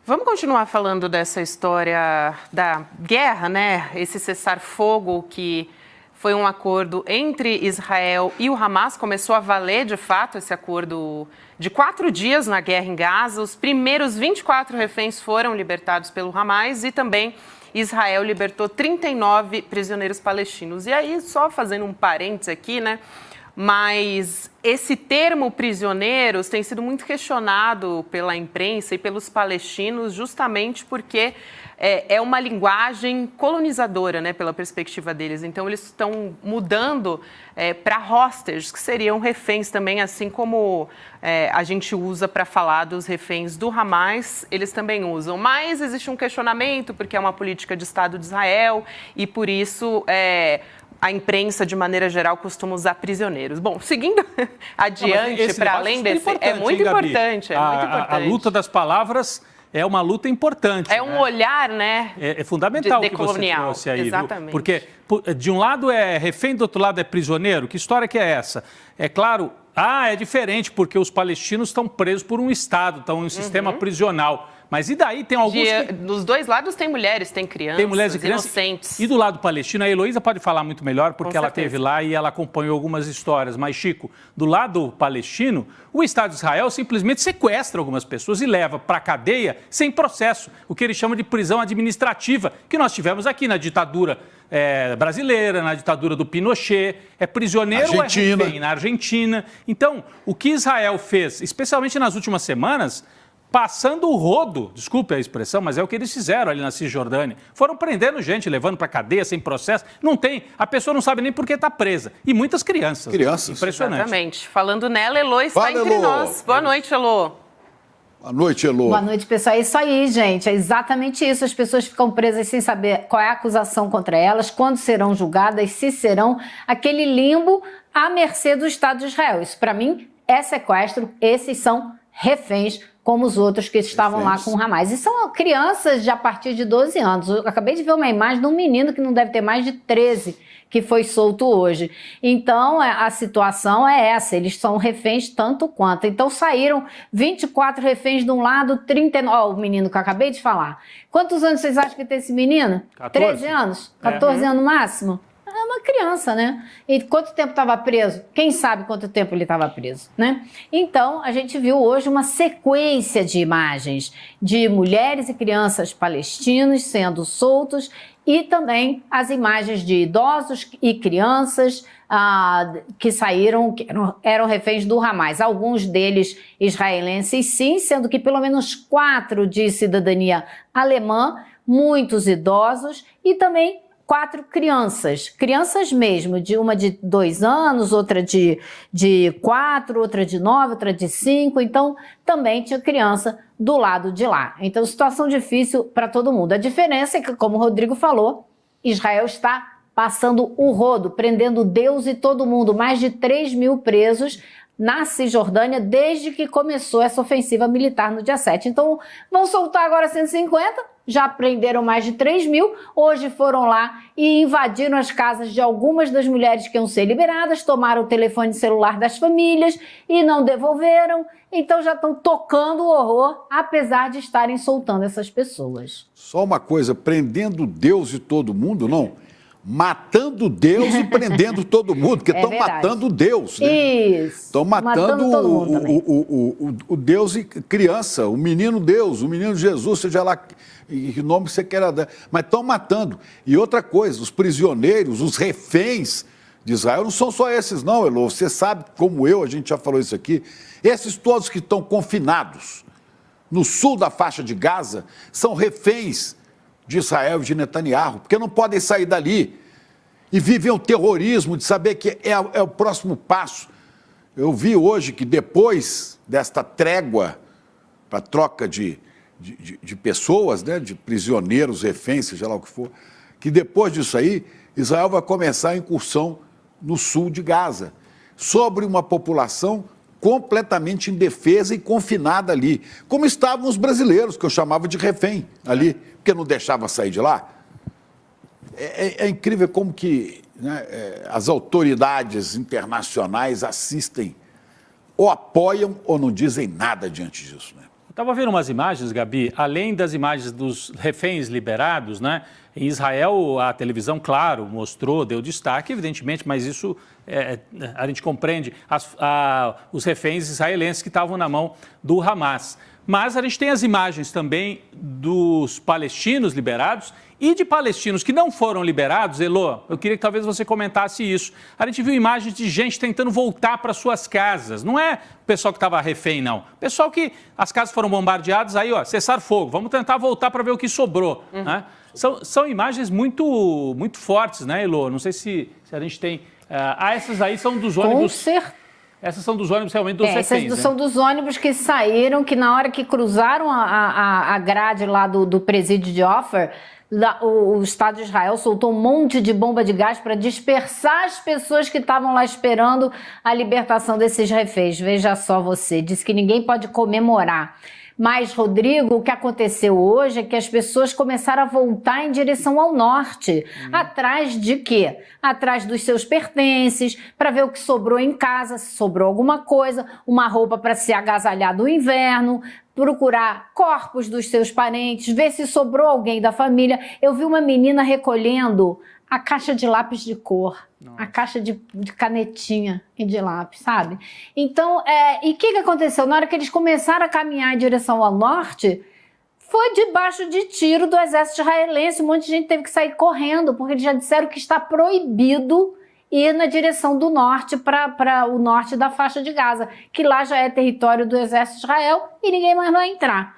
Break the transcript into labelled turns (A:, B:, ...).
A: Vamos continuar falando dessa história da guerra, né? Esse cessar-fogo que foi um acordo entre Israel e o Hamas, começou a valer de fato esse acordo de 4 dias na guerra em Gaza. Os primeiros 24 reféns foram libertados pelo Hamas e também Israel libertou 39 prisioneiros palestinos. E aí, só fazendo um parênteses aqui, né? Mas esse termo prisioneiros tem sido muito questionado pela imprensa e pelos palestinos justamente porque é uma linguagem colonizadora, né, pela perspectiva deles. Então, eles estão mudando para hostages, que seriam reféns também, assim como a gente usa para falar dos reféns do Hamas, eles também usam. Mas existe um questionamento, porque é uma política de Estado de Israel e, por isso, a imprensa, de maneira geral, costuma usar prisioneiros. Bom, seguindo adiante, para além desse... É muito importante,
B: A luta das palavras é uma luta importante.
A: É um olhar, né?
B: É fundamental o que você trouxe aí. Exatamente. Viu? Porque, de um lado é refém, do outro lado é prisioneiro. Que história que é essa? É claro, é diferente, porque os palestinos estão presos por um Estado, estão em um sistema prisional. Mas e daí tem alguns...
A: Dos dois lados tem mulheres, tem crianças,
B: tem mulheres e crianças
A: inocentes.
B: E do lado palestino, a Heloísa pode falar muito melhor, porque ela esteve lá e ela acompanhou algumas histórias. Mas, Chico, do lado palestino, o Estado de Israel simplesmente sequestra algumas pessoas e leva para a cadeia sem processo, o que eles chamam de prisão administrativa, que nós tivemos aqui na ditadura brasileira, na ditadura do Pinochet, prisioneiro ou refém na Argentina. Então, o que Israel fez, especialmente nas últimas semanas... passando o rodo, desculpe a expressão, mas é o que eles fizeram ali na Cisjordânia. Foram prendendo gente, levando para cadeia, sem processo. Não tem, a pessoa não sabe nem por que está presa. E muitas crianças. Impressionante.
A: Exatamente. Falando nela, Elô está entre nós. Boa noite, Elô.
C: Boa noite, Elô.
D: Boa noite, pessoal. É isso aí, gente. É exatamente isso. As pessoas ficam presas sem saber qual é a acusação contra elas, quando serão julgadas, se serão. Aquele limbo à mercê do Estado de Israel. Isso, para mim, é sequestro. Esses são reféns, como os outros que estavam lá com o Hamas. E são crianças de a partir de 12 anos. Eu acabei de ver uma imagem de um menino que não deve ter mais de 13, que foi solto hoje. Então, a situação é essa, eles são reféns tanto quanto. Então, saíram 24 reféns de um lado, 39... o menino que eu acabei de falar. Quantos anos vocês acham que tem esse menino?
B: 14.
D: 13 anos? 14 anos no máximo? É uma criança, né? E quanto tempo estava preso? Quem sabe quanto tempo ele estava preso, né? Então, a gente viu hoje uma sequência de imagens de mulheres e crianças palestinos sendo soltos e também as imagens de idosos e crianças que saíram, que eram reféns do Hamas. Alguns deles israelenses, sim, sendo que pelo menos 4 de cidadania alemã, muitos idosos e também 4 crianças mesmo, uma de 2 anos, outra de 4, outra de 9, outra de 5, então também tinha criança do lado de lá. Então, situação difícil para todo mundo. A diferença é que, como o Rodrigo falou, Israel está passando o rodo, prendendo Deus e todo mundo, mais de 3 mil presos na Cisjordânia desde que começou essa ofensiva militar no dia 7. Então, vão soltar agora 150, já prenderam mais de 3 mil, hoje foram lá e invadiram as casas de algumas das mulheres que iam ser liberadas, tomaram o telefone celular das famílias e não devolveram, então já estão tocando o horror, apesar de estarem soltando essas pessoas.
C: Só uma coisa, prendendo Deus e todo mundo, não? Matando Deus e prendendo todo mundo, porque estão matando Deus, né?
D: Isso.
C: Estão matando o Deus e criança, o menino Deus, o menino Jesus, seja lá que nome você queira dar, mas estão matando. E outra coisa, os prisioneiros, os reféns de Israel, não são só esses não, Elô, você sabe como a gente já falou isso aqui, esses todos que estão confinados no sul da faixa de Gaza, são reféns de Israel e de Netanyahu, porque não podem sair dali e viver o terrorismo de saber que é o próximo passo. Eu vi hoje que depois desta trégua para troca de pessoas, né, de prisioneiros, reféns, seja lá o que for, que depois disso aí, Israel vai começar a incursão no sul de Gaza, sobre uma população completamente indefesa e confinada ali, como estavam os brasileiros, que eu chamava de refém ali, porque não deixava sair de lá. É incrível como que, né, as autoridades internacionais assistem, ou apoiam ou não dizem nada diante disso, né?
B: Estava vendo umas imagens, Gabi, além das imagens dos reféns liberados, né? Em Israel, a televisão, claro, mostrou, deu destaque, evidentemente, mas isso a gente compreende os reféns israelenses que estavam na mão do Hamas. Mas a gente tem as imagens também dos palestinos liberados e de palestinos que não foram liberados. Elô, eu queria que talvez você comentasse isso. A gente viu imagens de gente tentando voltar para suas casas. Não é o pessoal que estava refém, não. O pessoal que as casas foram bombardeadas, aí, ó, cessar fogo. Vamos tentar voltar para ver o que sobrou. Né? São imagens muito, muito fortes, né, Elô? Não sei se a gente tem... essas aí são dos ônibus...
D: Com certeza.
B: Essas são dos ônibus realmente dos reféns,
D: essas são dos ônibus que saíram, que na hora que cruzaram a grade lá do presídio de Offer, o Estado de Israel soltou um monte de bomba de gás para dispersar as pessoas que estavam lá esperando a libertação desses reféns. Veja só você, disse que ninguém pode comemorar. Mas, Rodrigo, o que aconteceu hoje é que as pessoas começaram a voltar em direção ao norte. Atrás de quê? Atrás dos seus pertences, para ver o que sobrou em casa, se sobrou alguma coisa, uma roupa para se agasalhar do inverno, procurar corpos dos seus parentes, ver se sobrou alguém da família. Eu vi uma menina recolhendo a caixa de lápis de cor, a caixa de canetinha e de lápis, sabe? Então, e o que aconteceu? Na hora que eles começaram a caminhar em direção ao norte, foi debaixo de tiro do exército israelense. Um monte de gente teve que sair correndo, porque eles já disseram que está proibido ir na direção do norte, para o norte da faixa de Gaza, que lá já é território do exército de Israel e ninguém mais vai entrar.